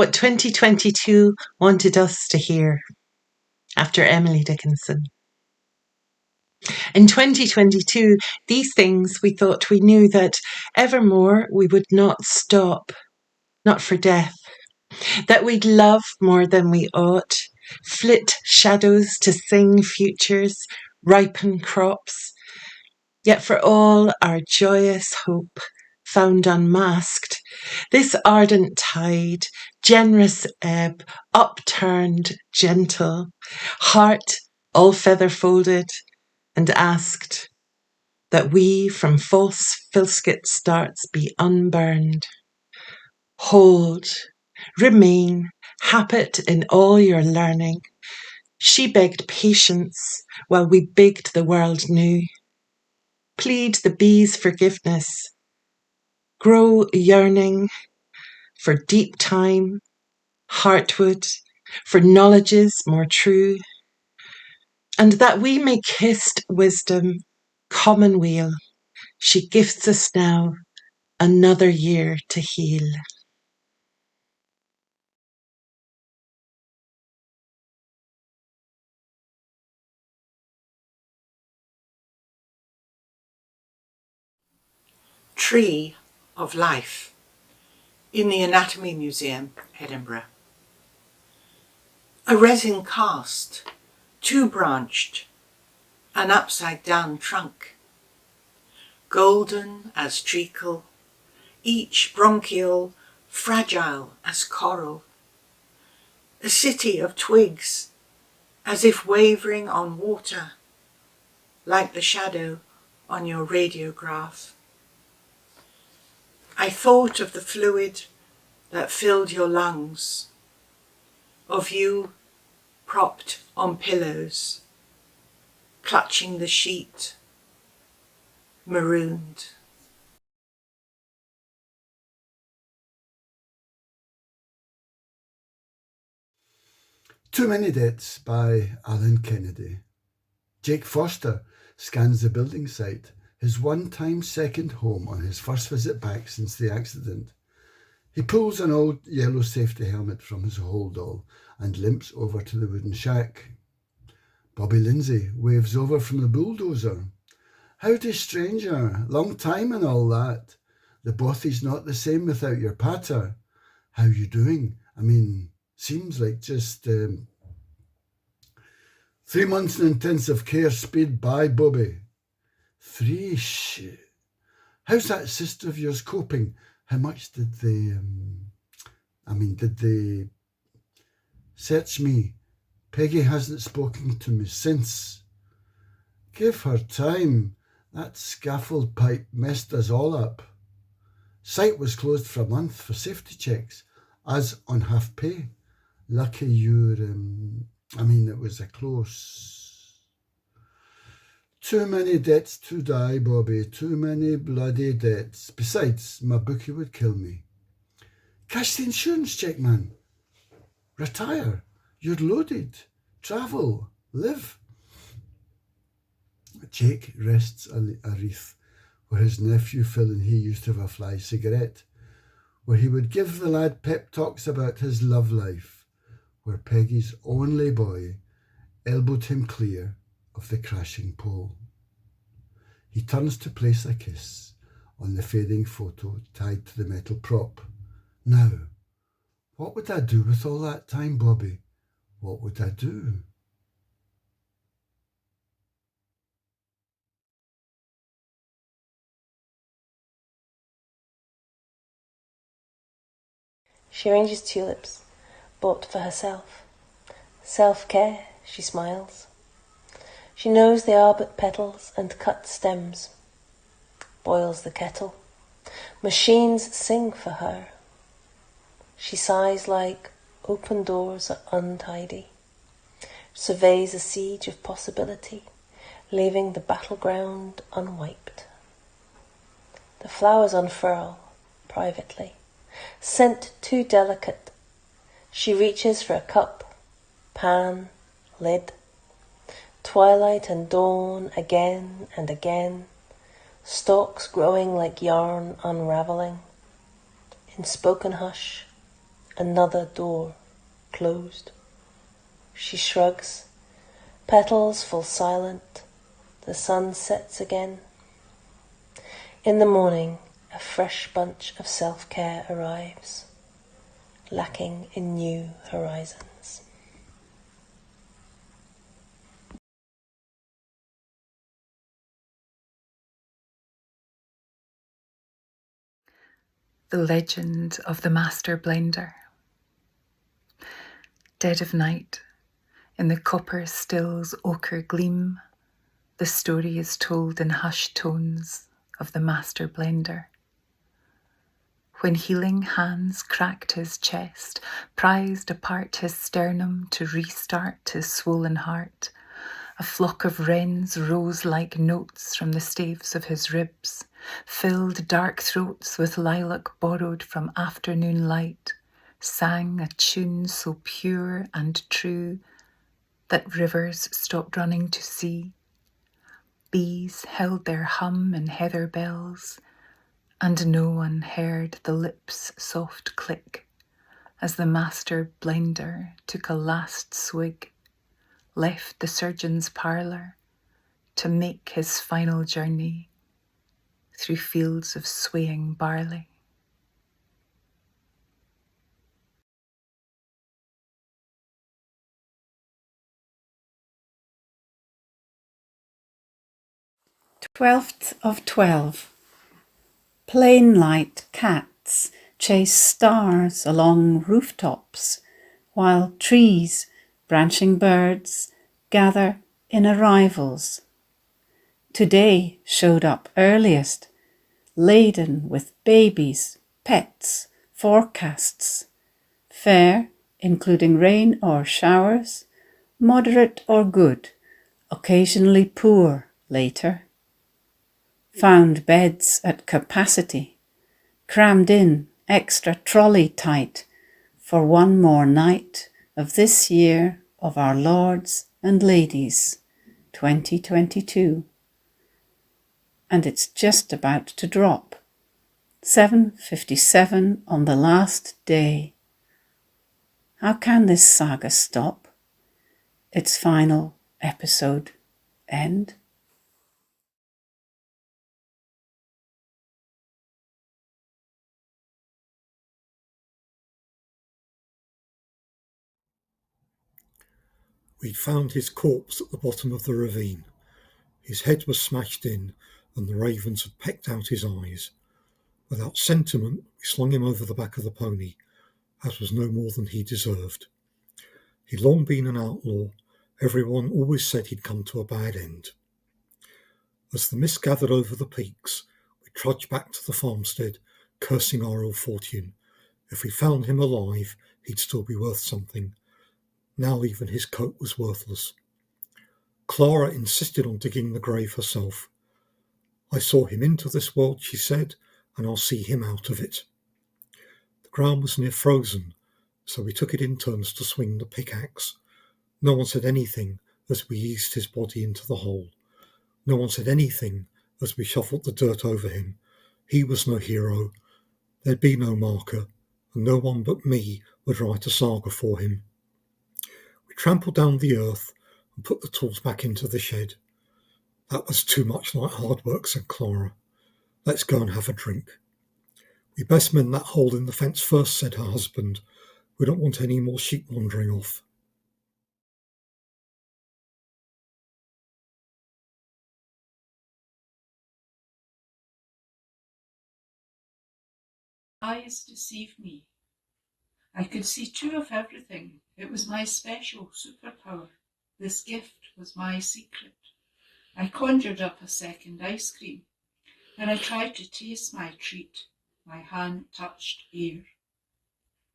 what 2022 wanted us to hear after Emily Dickinson. In 2022, these things we thought we knew, that evermore we would not stop, not for death, that we'd love more than we ought, flit shadows to sing futures, ripen crops. Yet for all our joyous hope found unmasked, this ardent tide, generous ebb, upturned, gentle, heart all feather folded, and asked that we from false filskit starts be unburned. Hold, remain, happet in all your learning. She begged patience while we begged the world new. Plead the bee's forgiveness. Grow yearning for deep time, heartwood, for knowledges more true, and that we may kissed wisdom, commonweal, she gifts us now another year to heal. Tree of Life in the Anatomy Museum, Edinburgh. A resin cast, two-branched, an upside-down trunk, golden as treacle, each bronchial, fragile as coral. A city of twigs, as if wavering on water, like the shadow on your radiograph. I thought of the fluid that filled your lungs, of you propped on pillows, clutching the sheet, marooned. Too Many Debts by Alan Kennedy. Jake Foster scans the building site, his one-time second home on his first visit back since the accident. He pulls an old yellow safety helmet from his holdall and limps over to the wooden shack. Bobby Lindsay waves over from the bulldozer. Howdy, stranger, long time and all that. The bothy's not the same without your patter. How you doing? Seems like just 3 months in intensive care speed by, Bobby. 3 shit. How's that sister of yours coping? How much did they search me? Peggy hasn't spoken to me since. Give her time. That scaffold pipe messed us all up. Site was closed for a month for safety checks, as on half pay. Lucky you're, it was a close. Too many debts to die, Bobby, too many bloody debts. Besides, my bookie would kill me. Cash the insurance check, man. Retire. You're loaded. Travel. Live. Jake rests a wreath where his nephew Phil and he used to have a fly cigarette, where he would give the lad pep talks about his love life, where Peggy's only boy elbowed him clear of the crashing pole. He turns to place a kiss on the fading photo tied to the metal prop. Now, what would I do with all that time, Bobby? What would I do? She arranges tulips, bought for herself. Self-care, she smiles. She knows they are but petals and cut stems. Boils the kettle. Machines sing for her. She sighs like open doors are untidy. Surveys a siege of possibility, leaving the battleground unwiped. The flowers unfurl privately. Scent too delicate. She reaches for a cup, pan, lid. Twilight and dawn again and again. Stalks growing like yarn unravelling. In spoken hush, Another door closed. She shrugs. Petals fall silent. The sun sets again. In the morning, a fresh bunch of self-care arrives, lacking in new horizons. The Legend of the Master Blender. Dead of night, in the copper still's ochre gleam, the story is told in hushed tones of the Master Blender. When healing hands cracked his chest, prized apart his sternum to restart his swollen heart, a flock of wrens rose like notes from the staves of his ribs, filled dark throats with lilac borrowed from afternoon light, sang a tune so pure and true that rivers stopped running to sea. Bees held their hum in heather bells, and no one heard the lips' soft click as the Master Blender took a last swig, left the surgeon's parlour to make his final journey through fields of swaying barley. Twelfth of 12. Plain light cats chase stars along rooftops, while trees, branching birds, gather in arrivals. Today showed up earliest, laden with babies, pets, forecasts. Fair, including rain or showers, moderate or good, occasionally poor later. Found beds at capacity, crammed in extra trolley tight for one more night of this year of our Lords and Ladies, 2022. And it's just about to drop. 7:57 on the last day. How can this saga stop? Its final episode end? We'd found his corpse at the bottom of the ravine. His head was smashed in, and the ravens had pecked out his eyes. Without sentiment, we slung him over the back of the pony, as was no more than he deserved. He'd long been an outlaw. Everyone always said he'd come to a bad end. As the mist gathered over the peaks, we trudged back to the farmstead, cursing our ill fortune. If we found him alive, he'd still be worth something. Now even his coat was worthless. Clara insisted on digging the grave herself. I saw him into this world, she said, and I'll see him out of it. The ground was near frozen, so we took it in turns to swing the pickaxe. No one said anything as we eased his body into the hole. No one said anything as we shuffled the dirt over him. He was no hero. There'd be no marker, and no one but me would write a saga for him. We trampled down the earth and put the tools back into the shed. That was too much like hard work, said Clara. Let's go and have a drink. We best mend that hole in the fence first, said her husband. We don't want any more sheep wandering off. Eyes deceive me. I could see true of everything. It was my special superpower. This gift was my secret. I conjured up a second ice cream. When I tried to taste my treat, my hand touched air.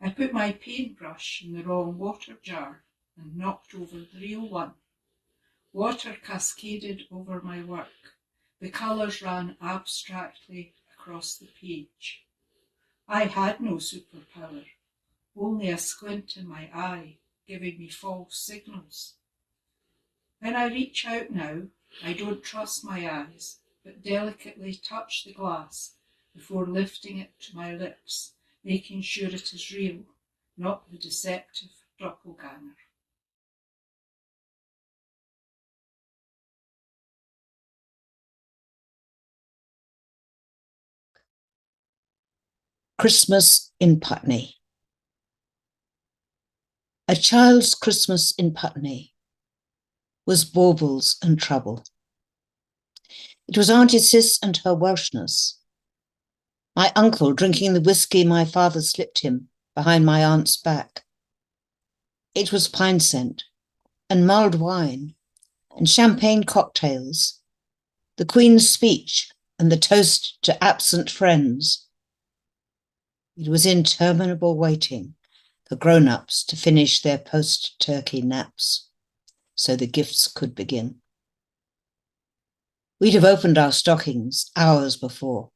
I put my paintbrush in the wrong water jar and knocked over the real one. Water cascaded over my work. The colours ran abstractly across the page. I had no superpower, only a squint in my eye, giving me false signals. When I reach out now, I don't trust my eyes, but delicately touch the glass before lifting it to my lips, making sure it is real, not the deceptive doppelganger. Christmas in Putney. A child's Christmas in Putney was baubles and trouble. It was Auntie Cis and her Welshness, my uncle drinking the whiskey my father slipped him behind my aunt's back. It was pine scent and mulled wine and champagne cocktails, the Queen's speech and the toast to absent friends. It was interminable waiting for grown-ups to finish their post-turkey naps so the gifts could begin. We'd have opened our stockings hours before.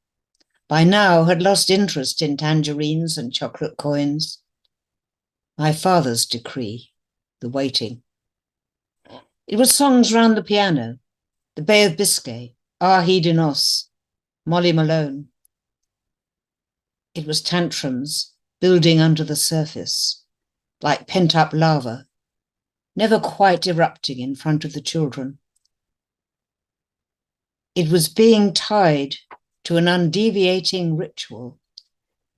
By now had lost interest in tangerines and chocolate coins. My father's decree, the waiting. It was songs round the piano, the Bay of Biscay, Ah Hyd yn Nos, Molly Malone. It was tantrums building under the surface, like pent-up lava, never quite erupting in front of the children. It was being tied to an undeviating ritual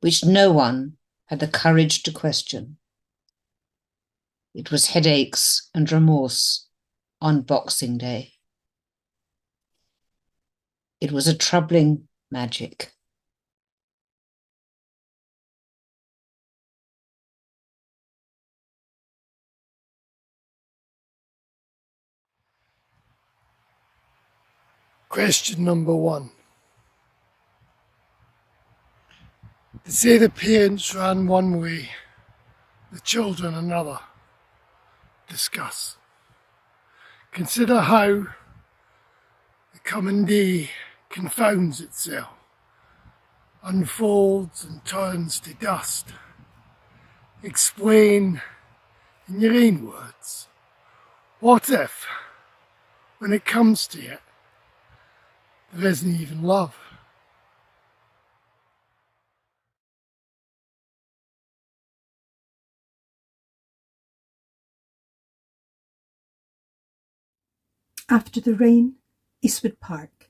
which no one had the courage to question. It was headaches and remorse on Boxing Day. It was a troubling magic. Question number 1. They say the parents ran one way, the children another. Discuss. Consider how the coming day confounds itself, unfolds and turns to dust. Explain in your own words. What if, when it comes to it, there isn't even love? After the rain, Eastwood Park.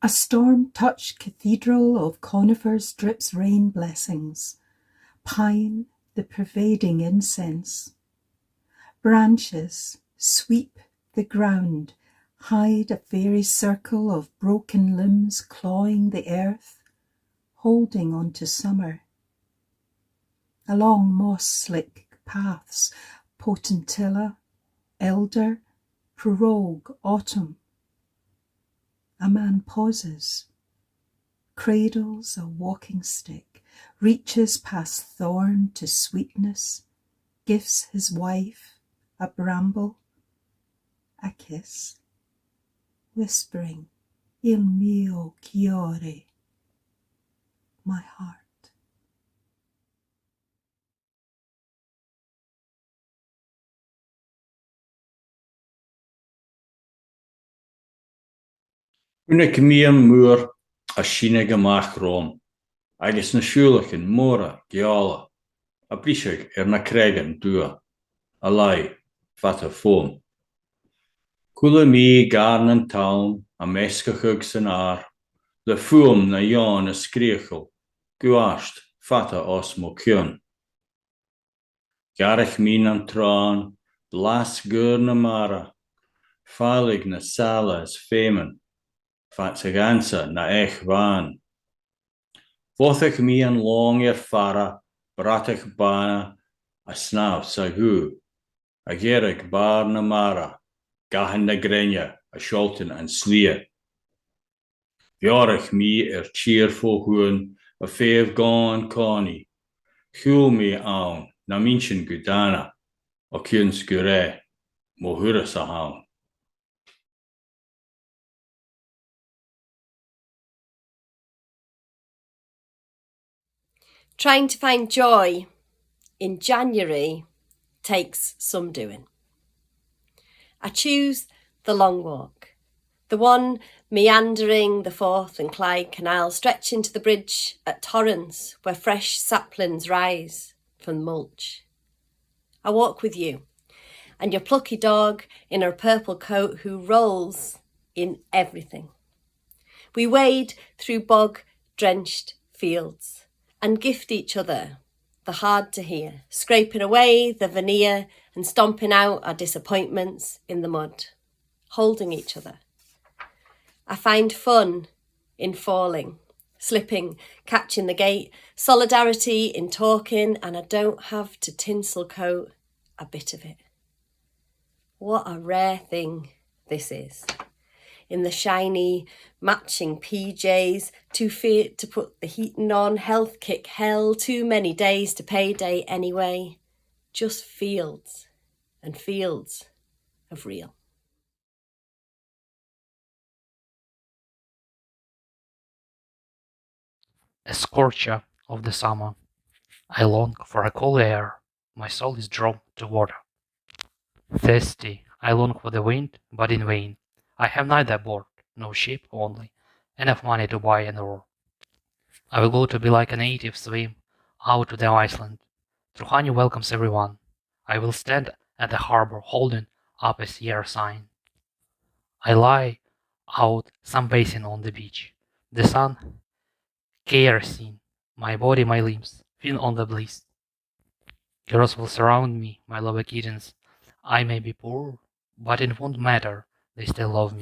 A storm-touched cathedral of conifers drips rain blessings, pine the pervading incense. Branches sweep the ground, hide a fairy circle of broken limbs clawing the earth, holding on to summer. Along moss-slick paths, potentilla, elder, prorogue, autumn. A man pauses, cradles a walking stick, reaches past thorn to sweetness, gives his wife a bramble, a kiss, whispering, Il mio cuore, my heart. Unig mian múr a sinne gemach Rome, agus na siúlach in móra, geala, a bríseach na cregan dua, a lai, fata fóm. Cúla mi garn an town, a mescachug san ar, le fuam na yon a scríochel, guast, fata os mo cion. Garach min an trán, blas gur na mara, falig na sala as fémen, Fatsagansa na ech van. Vothach mi an long fara, bratach bana, a snav sagu, a gerach bar na mara, gahan na grenya, a sholten an slia. Viorach mi cheerful huan, a fev gone connie, hul mi aun, na minchen gudana, o kyun skure, mohura sahan. Trying to find joy in January takes some doing. I choose the long walk, The one meandering the Forth and Clyde Canal, stretching to the bridge at Torrens, where fresh saplings rise from the mulch. I walk with you, and your plucky dog in her purple coat who rolls in everything. We wade through bog-drenched fields and gift each other the hard to hear, scraping away the veneer and stomping out our disappointments in the mud, holding each other. I find fun in falling, slipping, catching the gate, solidarity in talking, and I don't have to tinsel coat a bit of it. What a rare thing this is. In the shiny, matching PJs, too fit to put the heating on, health kick hell, too many days to payday anyway. Just fields and fields of real. A scorcher of the summer. I long for a cool air, my soul is drawn to water. Thirsty, I long for the wind, but in vain. I have neither board, no ship only, enough money to buy an oar. I will go to be like a native, swim out to the Iceland. Trujani welcomes everyone. I will stand at the harbor holding up a Sierra sign. I lie out sunbathing on the beach. The sun, kerosene, my body, my limbs, feed on the bliss. Girls will surround me, my lover kittens. I may be poor, but it won't matter, they still love me.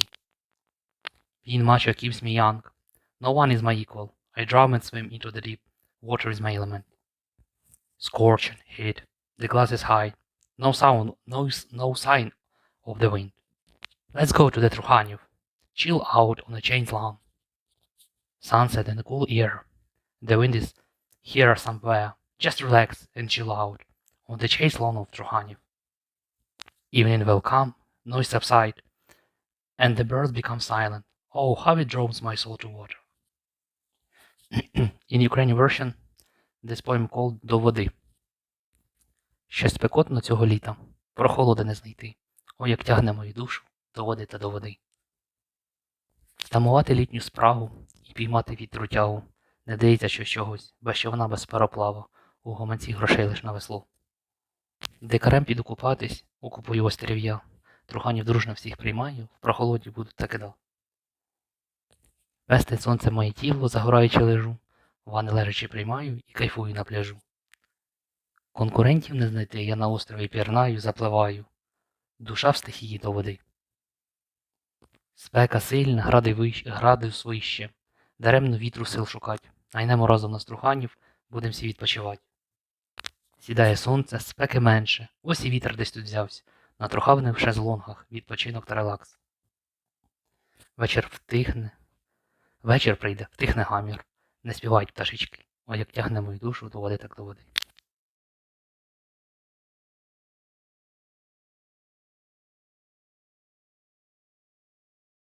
Being macho keeps me young. No one is my equal. I drown and swim into the deep. Water is my element. Scorching heat. The glass is high. No sound, no sign of the wind. Let's go to the Trujani. Chill out on a chained lawn. Sunset and a cool air. The wind is here somewhere. Just relax and chill out on the chained lawn of Trujani. Evening will come, noise subside, and the birds become silent. Oh, how it draws my soul to water. In Ukrainian version, this poem called «До води». Щось спекотно цього літа, прохолоди не знайти. О, як тягне мою душу до води та до води. Втамувати літню спрагу і піймати вітру тягу. Не дається що чогось, без човна, без пароплава, у гаманці грошей лиш на весло. Дикарем піду купатись, окупую острів'я. Труханів дружно всіх приймаю, в прохолоді буду таки да. Пестить сонце моє тіло, загораючи лежу, вани лежачи приймаю і кайфую на пляжу. Конкурентів не знайти, я на острові пірнаю, запливаю. Душа в стихії до води. Спека сильна, гради свище, даремно вітру сил шукать, найнемо разом на Труханів, будем всі відпочивати. Сідає сонце, спеки менше, ось і вітер десь тут взявся, на трухавних шезлонгах, відпочинок та релакс. Вечір прийде, втихне гамір, не співають пташечки, о як тягне мою душу до води так до води.